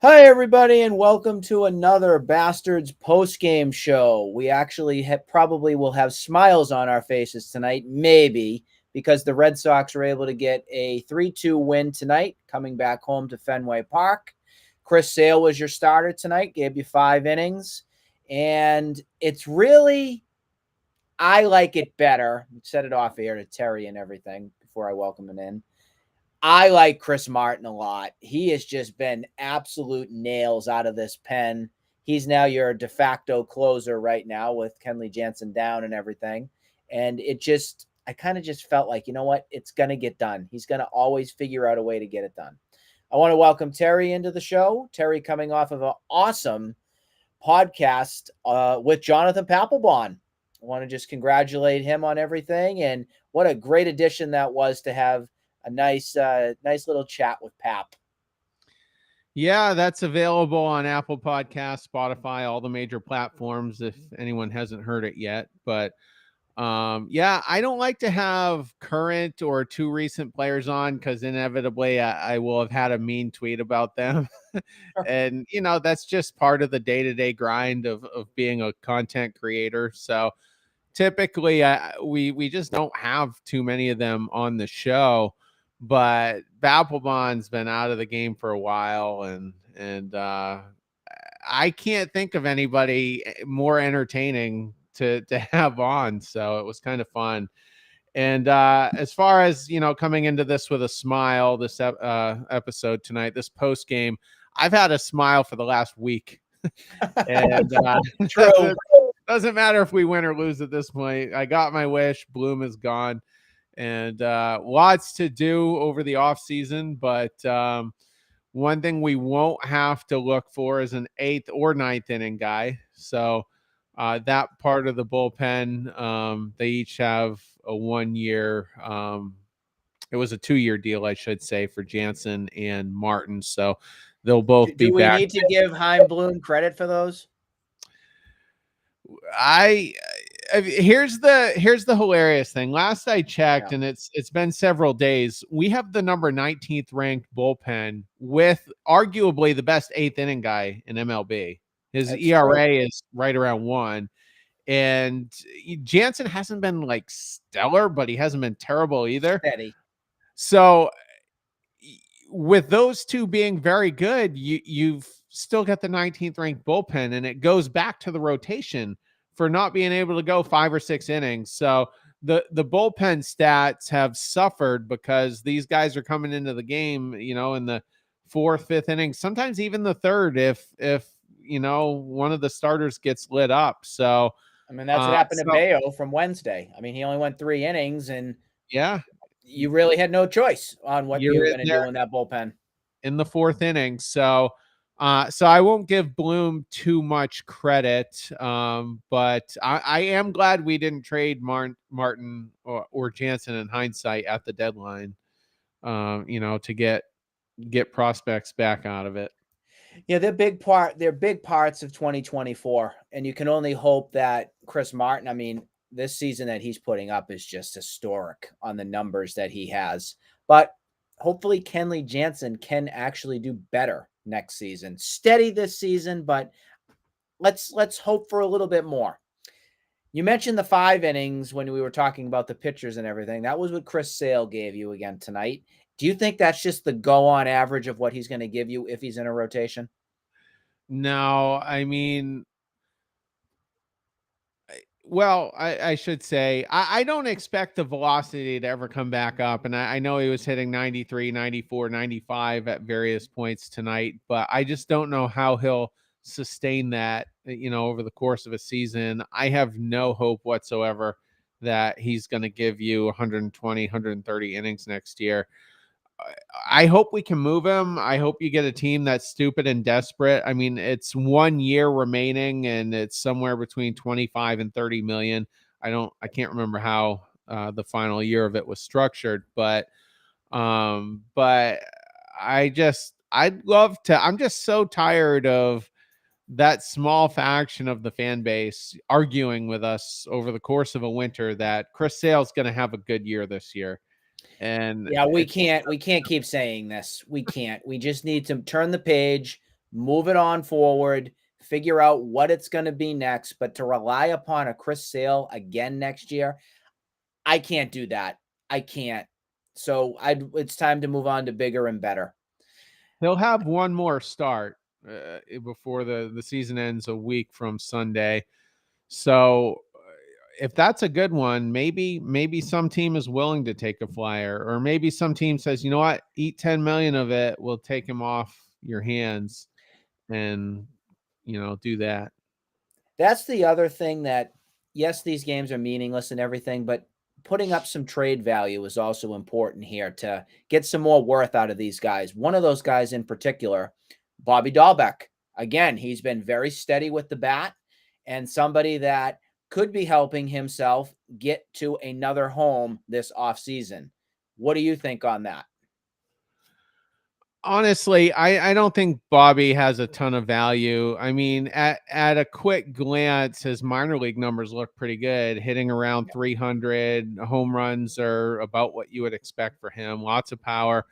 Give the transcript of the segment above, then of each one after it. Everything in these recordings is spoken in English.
Hi, everybody, and welcome to another Bastards post-game show. We actually probably will have smiles on our faces tonight, maybe, because the Red Sox were able to get a 3-2 win tonight, coming back home to Fenway Park. Chris Sale was your starter tonight, gave you 5 innings, and it's really, I like it better. Set it off here to Terry and everything before I welcome him in. I like Chris Martin a lot. He has just been absolute nails out of this pen. He's now your de facto closer right now with Kenley Jansen down and everything. And I kind of just felt like, you know what? It's going to get done. He's going to always figure out a way to get it done. I want to welcome Terry into the show. Terry coming off of an awesome podcast with Jonathan Papelbon. I want to just congratulate him on everything. And what a great addition that was to have a nice little chat with Pap. Yeah, that's available on Apple Podcasts, Spotify, all the major platforms if anyone hasn't heard it yet. But yeah, I don't like to have current or too recent players on because inevitably I will have had a mean tweet about them. And, that's just part of the day-to-day grind of being a content creator. So typically we just don't have too many of them on the show. But Papelbon's been out of the game for a while, and I can't think of anybody more entertaining to have on. So it was kind of fun. And as far as coming into this with a smile, this episode tonight, this post game, I've had a smile for the last week. And True. doesn't matter if we win or lose at this point. I got my wish. Bloom is gone. And lots to do over the off season, but one thing we won't have to look for is an 8th or 9th inning guy. So that part of the bullpen, they each have a 1-year. It was a 2-year deal, I should say, for Jansen and Martin. So they'll both be back. Do we back. need to give Chaim Bloom credit for those? Here's the hilarious thing. Last I checked, and it's been several days, we have the number 19th ranked bullpen with arguably the best 8th inning guy in MLB. His ERA is right around 1. And Jansen hasn't been like stellar, but he hasn't been terrible either. Steady. So with those two being very good, you've still got the 19th ranked bullpen, and it goes back to the rotation for not being able to go 5 or 6 innings. So the bullpen stats have suffered because these guys are coming into the game, in the 4th, 5th inning, sometimes even the 3rd, if one of the starters gets lit up. So I mean, that's what happened to Bayo from Wednesday. I mean, he only went 3 innings, and you really had no choice on what you were going to do in that bullpen in the 4th inning. So I won't give Bloom too much credit, but I am glad we didn't trade Martin or Jansen in hindsight at the deadline, to get prospects back out of it. Yeah, they're big parts of 2024, and you can only hope that Chris Martin, I mean, this season that he's putting up is just historic on the numbers that he has. But hopefully Kenley Jansen can actually do better next season. Steady this season, but let's hope for a little bit more. You mentioned the 5 innings when we were talking about the pitchers and everything. That was what Chris Sale gave you again tonight. Do you think that's just the go-on average of what he's going to give you if he's in a rotation? No, I mean, well, I should say, I don't expect the velocity to ever come back up. And I know he was hitting 93, 94, 95 at various points tonight, but I just don't know how he'll sustain that, over the course of a season. I have no hope whatsoever that he's going to give you 120, 130 innings next year. I hope we can move him. I hope you get a team that's stupid and desperate. I mean, it's 1 year remaining, and it's somewhere between 25 and 30 million. I can't remember how the final year of it was structured, but I'd love to. I'm just so tired of that small faction of the fan base arguing with us over the course of a winter that Chris Sale's going to have a good year this year. And yeah, we can't keep saying this. We can't. We just need to turn the page, move it on forward, figure out what it's going to be next. But to rely upon a Chris Sale again next year, I can't do that. I can't. So it's time to move on to bigger and better. He'll have one more start before the season ends a week from Sunday. So if that's a good one, maybe some team is willing to take a flyer, or maybe some team says, you know what, eat 10 million of it, we'll take him off your hands, and do that. That's the other thing that, yes, these games are meaningless and everything, but putting up some trade value is also important here to get some more worth out of these guys. One of those guys in particular, Bobby Dahlbeck. Again, he's been very steady with the bat and somebody that could be helping himself get to another home this offseason. What do you think on that? Honestly, I don't think Bobby has a ton of value. I mean, at a quick glance, his minor league numbers look pretty good, hitting around 300. Home runs are about what you would expect for him. Lots of power,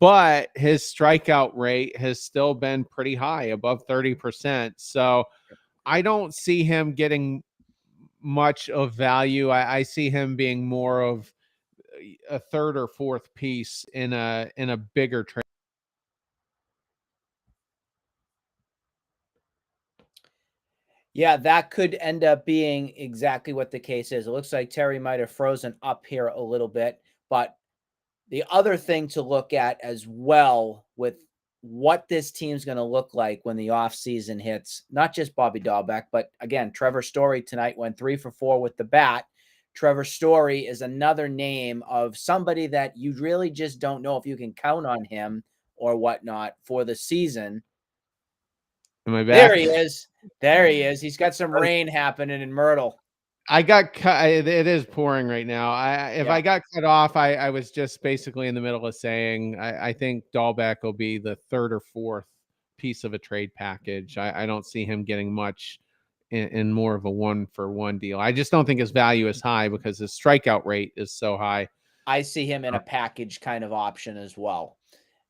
but his strikeout rate has still been pretty high, above 30%. So I don't see him getting much of value. I see him being more of a third or fourth piece in a bigger trade. Yeah, that could end up being exactly what the case is. It looks like Terry might have frozen up here a little bit, but the other thing to look at as well with what this team's going to look like when the offseason hits, not just Bobby Dahlbeck, but again, Trevor Story tonight went 3 for 4 with the bat. Trevor Story is another name of somebody that you really just don't know if you can count on him or whatnot for the season. Am I There back? he is. There he is. He's got some rain happening in Myrtle. I got cut. It is pouring right now. If Yeah. I got cut off, I was just basically in the middle of saying I think Dahlbeck will be the third or fourth piece of a trade package. I don't see him getting much in more of a 1-for-1 deal. I just don't think his value is high because his strikeout rate is so high. I see him in a package kind of option as well.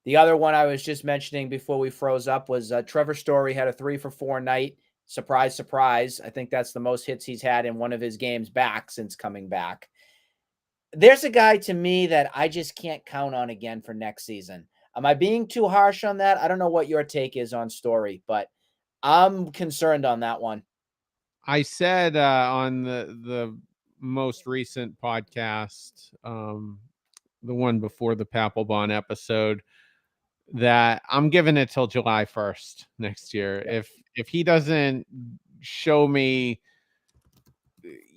The other one I was just mentioning before we froze up was Trevor Story had a 3 for 4 night. Surprise, surprise. I think that's the most hits he's had in one of his games back since coming back. There's a guy to me that I just can't count on again for next season. Am I being too harsh on that? I don't know what your take is on Story, but I'm concerned on that one. I said on the most recent podcast, the one before the Papelbon episode, that I'm giving it till July 1st next year. Yep. If he doesn't show me,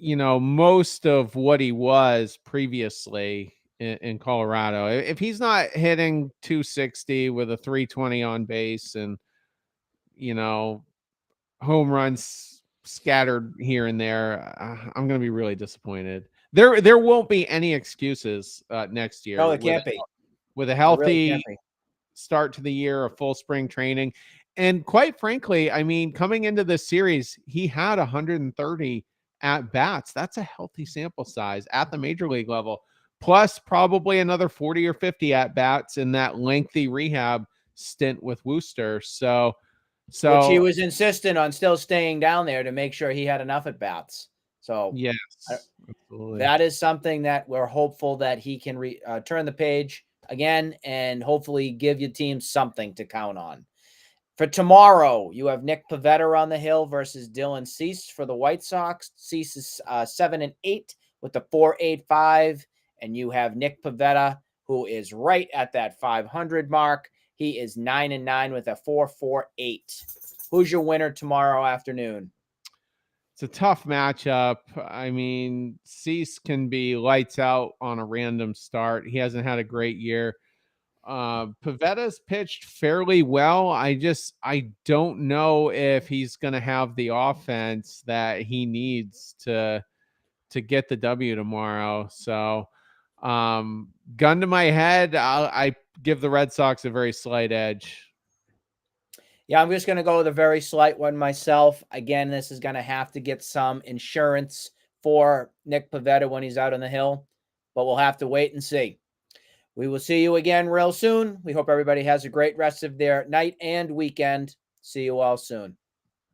most of what he was previously in Colorado, if he's not hitting 260 with a 320 on base and, you know, home runs scattered here and there, I'm going to be really disappointed. There won't be any excuses next No, year it can't be. with a It really can't healthy be. start to the year, a full spring training. And quite frankly, I mean, coming into this series, he had 130 at bats. That's a healthy sample size at the major league level, plus probably another 40 or 50 at bats in that lengthy rehab stint with Worcester. Which he So was insistent on still staying down there to make sure he had enough at bats. So yes, absolutely. that is something that we're hopeful that he can turn the page again and hopefully give your team something to count on. For tomorrow, you have Nick Pivetta on the hill versus Dylan Cease for the White Sox. Cease is 7-8 with the 4.85, and you have Nick Pivetta, who is right at that 500 mark. He is 9-9 with a 4.48. Who's your winner tomorrow afternoon? It's a tough matchup. I mean, Cease can be lights out on a random start. He hasn't had a great year. Pavetta's pitched fairly well. I don't know if he's going to have the offense that he needs to get the W tomorrow. So, gun to my head, I give the Red Sox a very slight edge. Yeah, I'm just going to go with a very slight one myself. Again, this is going to have to get some insurance for Nick Pivetta when he's out on the hill, but we'll have to wait and see. We will see you again real soon. We hope everybody has a great rest of their night and weekend. See you all soon.